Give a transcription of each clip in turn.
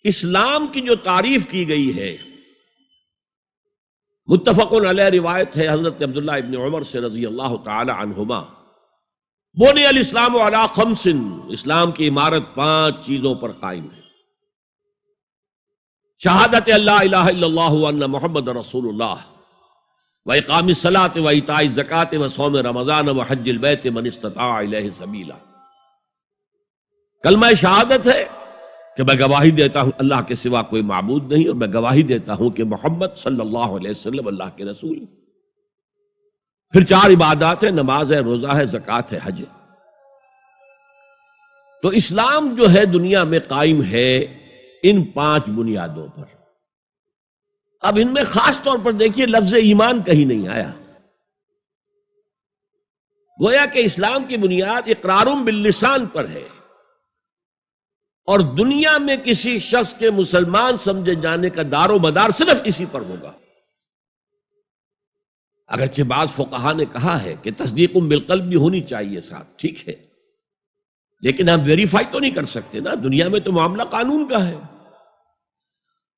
اسلام کی جو تعریف کی گئی ہے، متفق علیہ روایت ہے حضرت عبداللہ ابن عمر سے رضی اللہ تعالی عنہما، بنی الاسلام علی خمس، اسلام کی عمارت 5 چیزوں پر قائم ہے: شہادت اللہ الہ الا اللہ وان محمد رسول اللہ، واقام الصلاۃ وایتاء الزکوٰۃ وصوم رمضان وحج البیت من استطاع الیہ سبیلا۔ کلمہ شہادت ہے کہ میں گواہی دیتا ہوں اللہ کے سوا کوئی معبود نہیں، اور میں گواہی دیتا ہوں کہ محمد صلی اللہ علیہ وسلم اللہ کے رسول ہیں۔ پھر 4 عبادات ہیں، نماز ہے، روزہ ہے، زکوٰۃ ہے، حج ہے۔ تو اسلام جو ہے دنیا میں قائم ہے ان 5 بنیادوں پر۔ اب ان میں خاص طور پر دیکھیے لفظ ایمان کہیں نہیں آیا، گویا کہ اسلام کی بنیاد اقرار باللسان پر ہے، اور دنیا میں کسی شخص کے مسلمان سمجھے جانے کا دار و مدار صرف اسی پر ہوگا۔ اگرچہ بعض فقہا نے کہا ہے کہ تصدیق بالقلب بھی ہونی چاہیے ساتھ، ٹھیک ہے، لیکن ہم ویریفائی تو نہیں کر سکتے نا، دنیا میں تو معاملہ قانون کا ہے،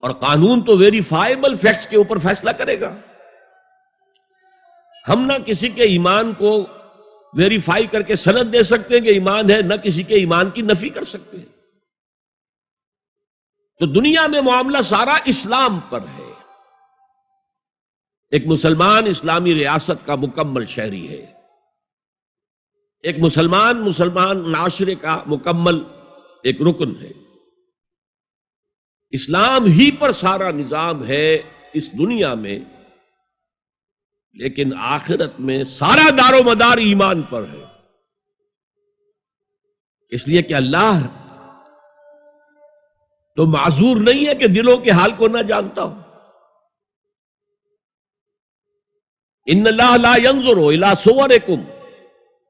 اور قانون تو ویریفائیبل فیکٹس کے اوپر فیصلہ کرے گا۔ ہم نہ کسی کے ایمان کو ویریفائی کر کے سند دے سکتے ہیں کہ ایمان ہے، نہ کسی کے ایمان کی نفی کر سکتے ہیں۔ تو دنیا میں معاملہ سارا اسلام پر ہے۔ ایک مسلمان اسلامی ریاست کا مکمل شہری ہے، ایک مسلمان معاشرے کا مکمل ایک رکن ہے۔ اسلام ہی پر سارا نظام ہے اس دنیا میں، لیکن آخرت میں سارا دار و مدار ایمان پر ہے، اس لیے کہ اللہ تو معذور نہیں ہے کہ دلوں کے حال کو نہ جانتا ہو۔ ان اللہ لا ينظر الى صورکم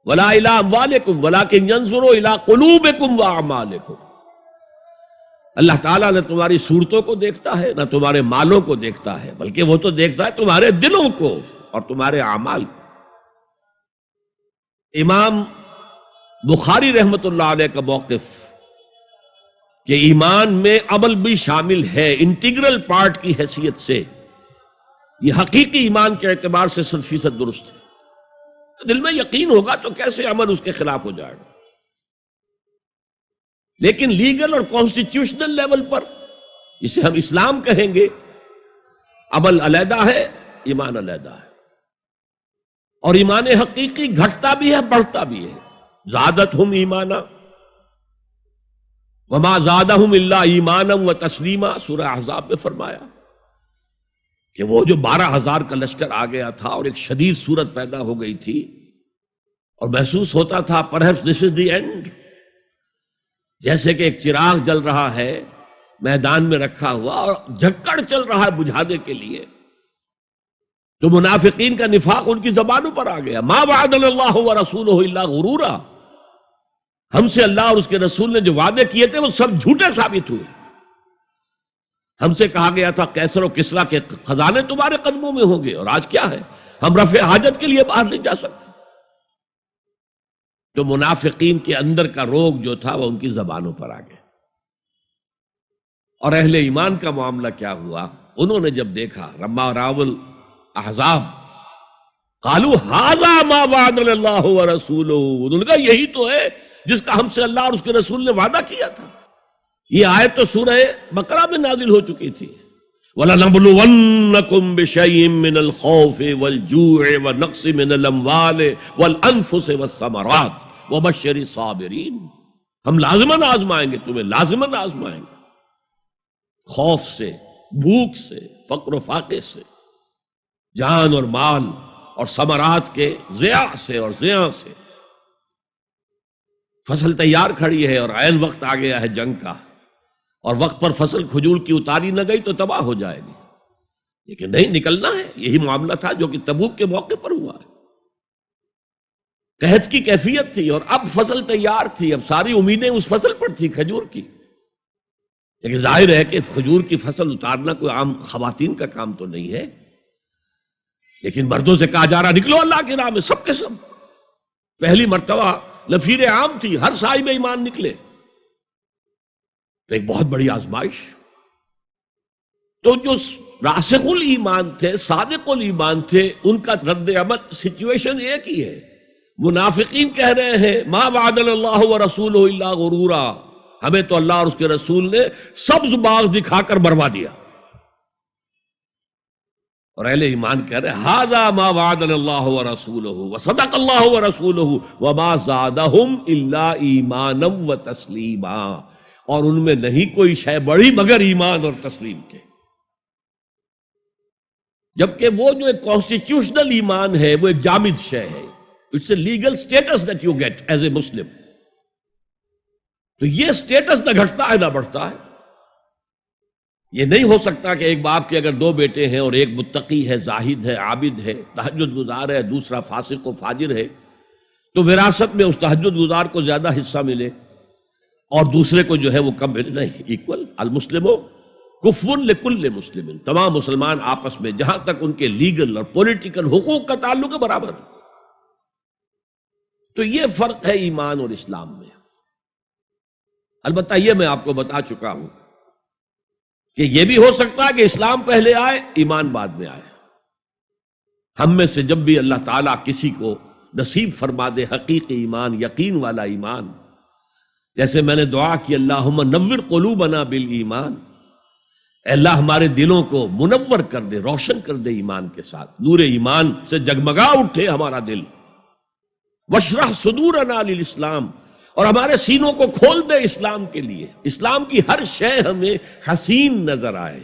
ولا الى اموالکم ولکن ينظر الى قلوبکم واعمالکم۔ اللہ تعالیٰ نہ تمہاری صورتوں کو دیکھتا ہے نہ تمہارے مالوں کو دیکھتا ہے، بلکہ وہ تو دیکھتا ہے تمہارے دلوں کو اور تمہارے اعمال کو۔ امام بخاری رحمت اللہ علیہ کا موقف کہ ایمان میں عمل بھی شامل ہے انٹیگرل پارٹ کی حیثیت سے، یہ حقیقی ایمان کے اعتبار سے 100% درست ہے۔ دل میں یقین ہوگا تو کیسے عمل اس کے خلاف ہو جائے گا، لیکن لیگل اور کانسٹیٹیوشنل لیول پر جسے ہم اسلام کہیں گے، عمل علیحدہ ہے، ایمان علیحدہ ہے، اور ایمان حقیقی گھٹتا بھی ہے بڑھتا بھی ہے۔ زادتہم ایمانا وما زادہم الا ایمانا وتسلیما، سورہ احزاب میں فرمایا کہ وہ جو 12,000 کا لشکر آ گیا تھا اور ایک شدید صورت پیدا ہو گئی تھی، اور محسوس ہوتا تھا perhaps this is the end، جیسے کہ ایک چراغ جل رہا ہے میدان میں رکھا ہوا اور جھکڑ چل رہا ہے بجھانے کے لیے، تو منافقین کا نفاق ان کی زبانوں پر آ گیا۔ ما وعدنا اللہ ورسولہ الا غرورا، ہم سے اللہ اور اس کے رسول نے جو وعدے کیے تھے وہ سب جھوٹے ثابت ہوئے۔ ہم سے کہا گیا تھا کیسر و کسریٰ کے خزانے تمہارے قدموں میں ہوں گے، اور آج کیا ہے، ہم رفع حاجت کے لیے باہر نہیں جا سکتے۔ تو منافقین کے اندر کا روگ جو تھا وہ ان کی زبانوں پر آ گیا۔ اور اہل ایمان کا معاملہ کیا ہوا، انہوں نے جب دیکھا لما راوا الاحزاب قالوا ھذا ما وعدنا اللہ ورسولہ، انہوں نے کہا یہی تو ہے جس کا ہم سے اللہ اور اس کے رسول نے وعدہ کیا تھا۔ یہ آیت تو سورہ بقرہ میں نازل ہو چکی تھی، وَلَنَبْلُوَنَّكُمْ بِشَيْءٍ مِّنَ الْخَوْفِ وَالْجُوعِ وَنَقْصٍ مِّنَ الْأَمْوَالِ وَالْأَنفُسِ وَالثَّمَرَاتِ وَبَشِّرِ الصَّابِرِينَ، ہم لازماً آزمائیں گے تمہیں، لازماً آزمائیں گے، خوف سے، بھوک سے، فقر و فاقے سے، جان اور مال اور ثمرات کے ضیاع سے اور زیاں سے۔ فصل تیار کھڑی ہے اور عین وقت آ گیا ہے جنگ کا، اور وقت پر فصل کھجور کی اتاری نہ گئی تو تباہ ہو جائے گی، لیکن نہیں نکلنا ہے۔ یہی معاملہ تھا جو کہ تبوک کے موقع پر ہوا ہے۔ قحط کی کیفیت تھی اور اب فصل تیار تھی، اب ساری امیدیں اس فصل پر تھی، کھجور کی، لیکن ظاہر ہے کہ کھجور کی فصل اتارنا کوئی عام خواتین کا کام تو نہیں ہے، لیکن مردوں سے کہا جا رہا نکلو اللہ کی راہ میں، سب کے سب۔ پہلی مرتبہ لفیر عام تھی، ہر صاحب ایمان نکلے، تو ایک بہت بڑی آزمائش۔ تو جو راسخ الایمان تھے، صادق الایمان تھے، ان کا رد عمل سچویشن ایک ہی ہے۔ منافقین کہہ رہے ہیں ما وعدنا اللہ ورسولہ الا غرورا، ہمیں تو اللہ اور اس کے رسول نے سبز باغ دکھا کر مروا دیا، اور اہل ایمان کہہ رہے ہیں ھذا ما وعدنا اللہ ورسولہ وصدق اللہ ورسولہ وما زادہم الا ایمانا وتسلیما، اور ان میں نہیں کوئی شے بڑی مگر ایمان اور تسلیم کے۔ جبکہ وہ جو ایک کانسٹیٹیوشنل ایمان ہے وہ ایک جامد شے ہے، it's a legal status that you get as a Muslim. تو یہ اسٹیٹس نہ گھٹتا ہے نہ بڑھتا ہے۔ یہ نہیں ہو سکتا کہ ایک باپ کے اگر دو بیٹے ہیں اور ایک متقی ہے، زاہد ہے، عابد ہے، تہجد گزار ہے، دوسرا فاسق و فاجر ہے، تو وراثت میں اس تہجد گزار کو زیادہ حصہ ملے اور دوسرے کو جو ہے وہ کم ملے؟ نہیں، ایکول المسلم کفو لکل مسلم، تمام مسلمان آپس میں جہاں تک ان کے لیگل اور پولیٹیکل حقوق کا تعلق ہے برابر۔ تو یہ فرق ہے ایمان اور اسلام میں۔ البتہ یہ میں آپ کو بتا چکا ہوں کہ یہ بھی ہو سکتا ہے کہ اسلام پہلے آئے، ایمان بعد میں آئے۔ ہم میں سے جب بھی اللہ تعالیٰ کسی کو نصیب فرما دے حقیقی ایمان، یقین والا ایمان، جیسے میں نے دعا کی اللہم نور قلوبنا بالایمان، اے اللہ ہمارے دلوں کو منور کر دے، روشن کر دے ایمان کے ساتھ، نور ایمان سے جگمگا اٹھے ہمارا دل، واشرح صدورنا للاسلام، اور ہمارے سینوں کو کھول دے اسلام کے لیے، اسلام کی ہر شے ہمیں حسین نظر آئے۔